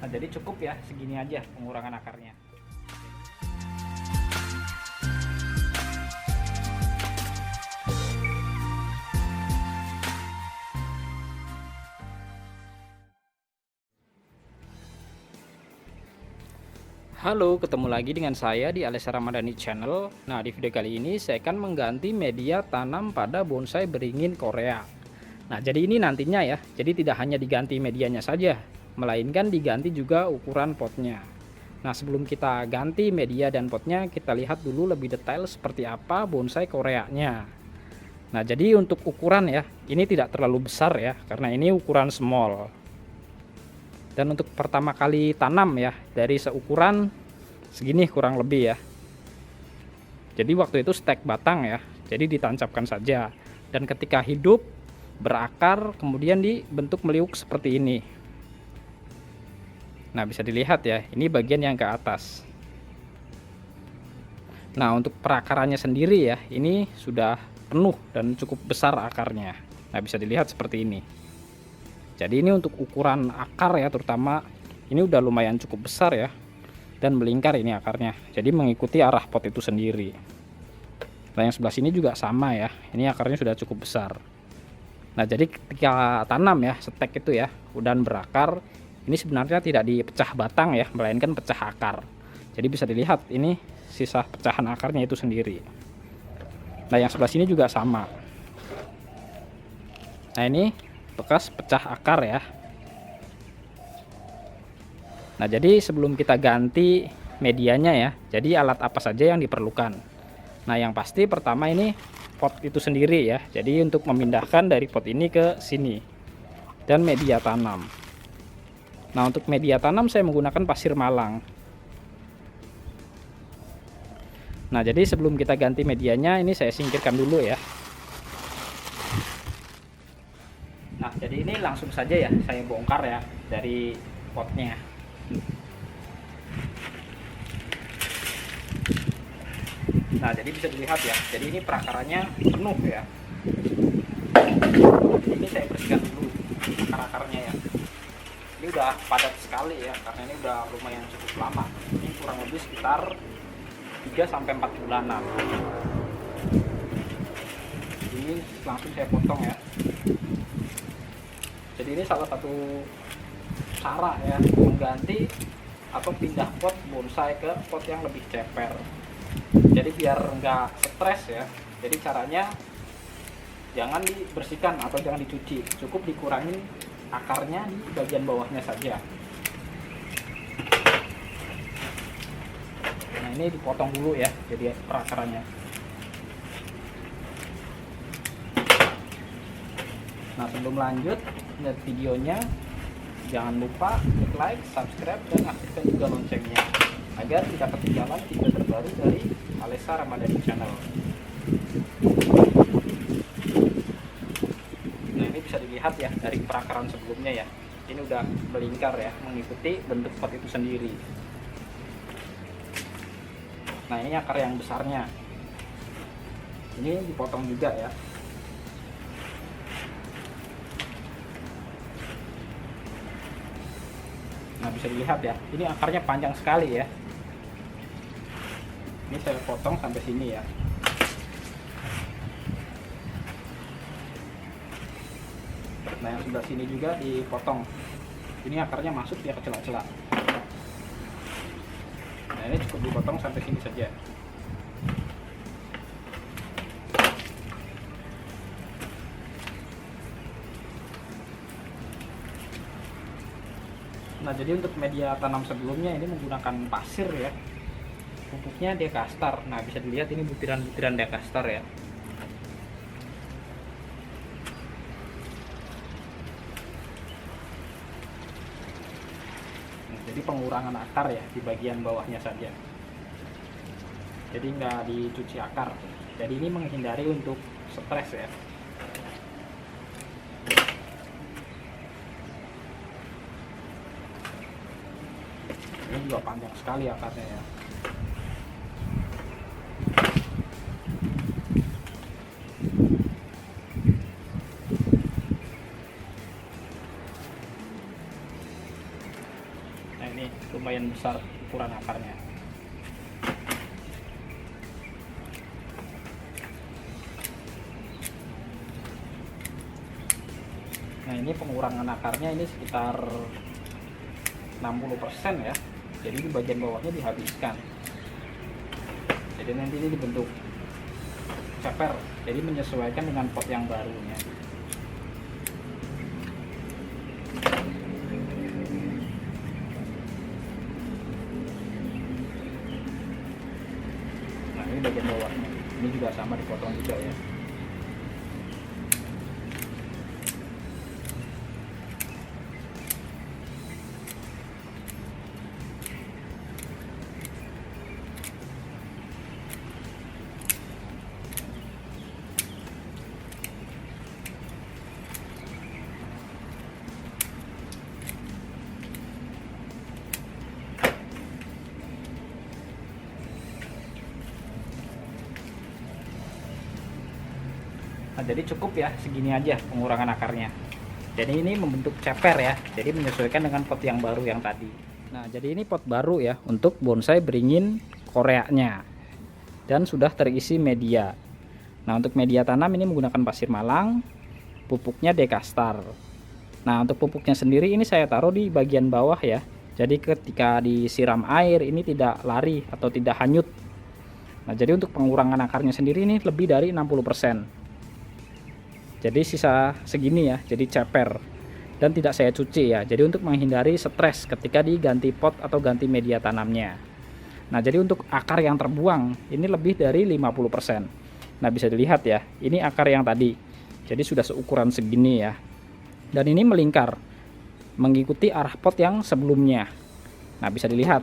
Nah, jadi cukup ya segini aja pengurangan akarnya. Halo, ketemu lagi dengan saya di Alessa Ramadhani Channel. Nah, di video kali ini saya akan mengganti media tanam pada bonsai beringin Korea. Nah, jadi ini nantinya ya, jadi tidak hanya diganti medianya saja, melainkan diganti juga ukuran potnya. Nah, sebelum kita ganti media dan potnya, kita lihat dulu lebih detail seperti apa bonsai Koreanya. Nah, jadi untuk ukuran ya, ini tidak terlalu besar ya, karena ini ukuran small. Dan untuk pertama kali tanam ya, dari seukuran segini kurang lebih ya. Jadi waktu itu stek batang ya, jadi ditancapkan saja. Dan ketika hidup, berakar, kemudian dibentuk meliuk seperti ini. Nah, bisa dilihat ya, ini bagian yang ke atas. Nah, untuk perakarannya sendiri ya, ini sudah penuh dan cukup besar akarnya. Nah, bisa dilihat seperti ini. Jadi ini untuk ukuran akar ya, terutama ini udah lumayan cukup besar ya, dan melingkar ini akarnya, jadi mengikuti arah pot itu sendiri. Nah, yang sebelah sini juga sama ya, ini akarnya sudah cukup besar. Nah, jadi ketika tanam ya, stek itu ya udah berakar, ini sebenarnya tidak dipecah batang ya, melainkan pecah akar. Jadi bisa dilihat ini sisa pecahan akarnya itu sendiri. Nah, yang sebelah sini juga sama. Nah, ini bekas pecah akar ya. Nah, jadi sebelum kita ganti medianya ya, jadi alat apa saja yang diperlukan. Nah, yang pasti pertama ini pot itu sendiri ya, jadi untuk memindahkan dari pot ini ke sini, dan media tanam. Nah, untuk media tanam saya menggunakan pasir malang. Nah, jadi sebelum kita ganti medianya, ini saya singkirkan dulu ya. Nah, jadi ini langsung saja ya saya bongkar ya dari potnya. Nah, jadi bisa dilihat ya, jadi ini perakarannya penuh ya. Ini saya bersihkan dulu akar-akarnya ya. Ini udah padat sekali ya, karena ini udah lumayan cukup lama. Ini kurang lebih sekitar 3-4 bulanan. Ini langsung saya potong ya. Jadi ini salah satu cara ya mengganti atau pindah pot bonsai ke pot yang lebih ceper. Jadi biar nggak stres ya. Jadi caranya jangan dibersihkan atau jangan dicuci, cukup dikurangin akarnya di bagian bawahnya saja. Nah, ini dipotong dulu ya, jadi perakarannya. Nah, sebelum lanjut lihat videonya, jangan lupa like, subscribe, dan aktifkan juga loncengnya agar tidak ketinggalan video terbaru dari Alessa Ramadhani Channel. Nah, ini bisa dilihat ya dari perakaran sebelumnya ya, ini udah melingkar ya, mengikuti bentuk pot itu sendiri. Nah, ini akar yang besarnya, ini dipotong juga ya. Nah, bisa dilihat ya, ini akarnya panjang sekali ya. Ini saya potong sampai sini ya. Nah, yang sebelah sini juga dipotong. Ini akarnya masuk ya ke celah-celah. Nah, ini cukup dipotong sampai sini saja. Nah, jadi untuk media tanam sebelumnya ini menggunakan pasir ya. Pupuknya Dekastar. Nah, bisa dilihat ini butiran-butiran Dekastar ya. Nah, jadi pengurangan akar ya di bagian bawahnya saja. Jadi nggak dicuci akar. Jadi ini menghindari untuk stres ya. Ini juga panjang sekali akarnya ya. ini lumayan besar ukuran akarnya. Nah, ini pengurangan akarnya ini sekitar 60% ya. Jadi di bagian bawahnya dihabiskan. Jadi nanti ini dibentuk ceper, jadi menyesuaikan dengan pot yang barunya. Nah, ini bagian bawahnya. Ini juga sama dipotong juga ya. Nah, jadi cukup ya segini aja pengurangan akarnya. Jadi ini membentuk ceper ya, jadi menyesuaikan dengan pot yang baru yang tadi. Nah, jadi ini pot baru ya untuk bonsai beringin Koreanya, dan sudah terisi media. Nah, untuk media tanam ini menggunakan pasir malang, pupuknya Dekastar. Nah, untuk pupuknya sendiri ini saya taruh di bagian bawah ya, jadi ketika disiram air ini tidak lari atau tidak hanyut. Nah, jadi untuk pengurangan akarnya sendiri ini lebih dari 60%. Jadi sisa segini ya, jadi ceper, dan tidak saya cuci ya, jadi untuk menghindari stres ketika diganti pot atau ganti media tanamnya. Nah, jadi untuk akar yang terbuang ini lebih dari 50%. Nah, bisa dilihat ya, ini akar yang tadi, jadi sudah seukuran segini ya, dan ini melingkar mengikuti arah pot yang sebelumnya. Nah, bisa dilihat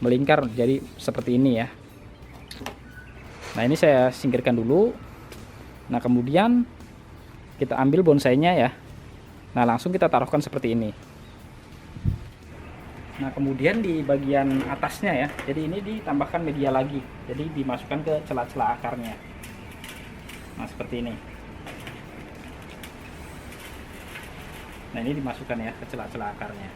melingkar jadi seperti ini ya. Nah, ini saya singkirkan dulu. Nah, kemudian kita ambil bonsainya ya. Nah, langsung kita taruhkan seperti ini. Nah, kemudian di bagian atasnya ya, jadi ini ditambahkan media lagi, jadi dimasukkan ke celah-celah akarnya. Nah, seperti ini. Nah, ini dimasukkan ya ke celah-celah akarnya.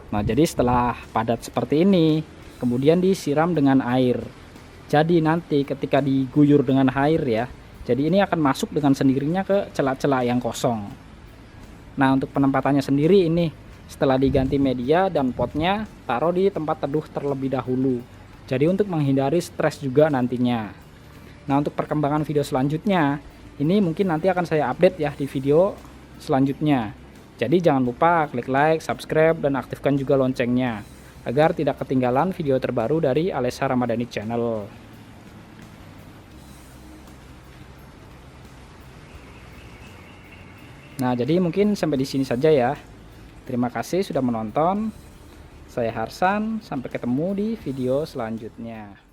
Nah, jadi setelah padat seperti ini, kemudian disiram dengan air. Jadi nanti ketika diguyur dengan air ya, jadi ini akan masuk dengan sendirinya ke celah-celah yang kosong. Nah, untuk penempatannya sendiri ini setelah diganti media dan potnya, taruh di tempat teduh terlebih dahulu. Jadi untuk menghindari stres juga nantinya. Nah, untuk perkembangan video selanjutnya, ini mungkin nanti akan saya update ya di video selanjutnya. Jadi jangan lupa klik like, subscribe, dan aktifkan juga loncengnya agar tidak ketinggalan video terbaru dari Alessa Ramadhani Channel. Nah, jadi mungkin sampai di sini saja ya. Terima kasih sudah menonton. Saya Harsan, sampai ketemu di video selanjutnya.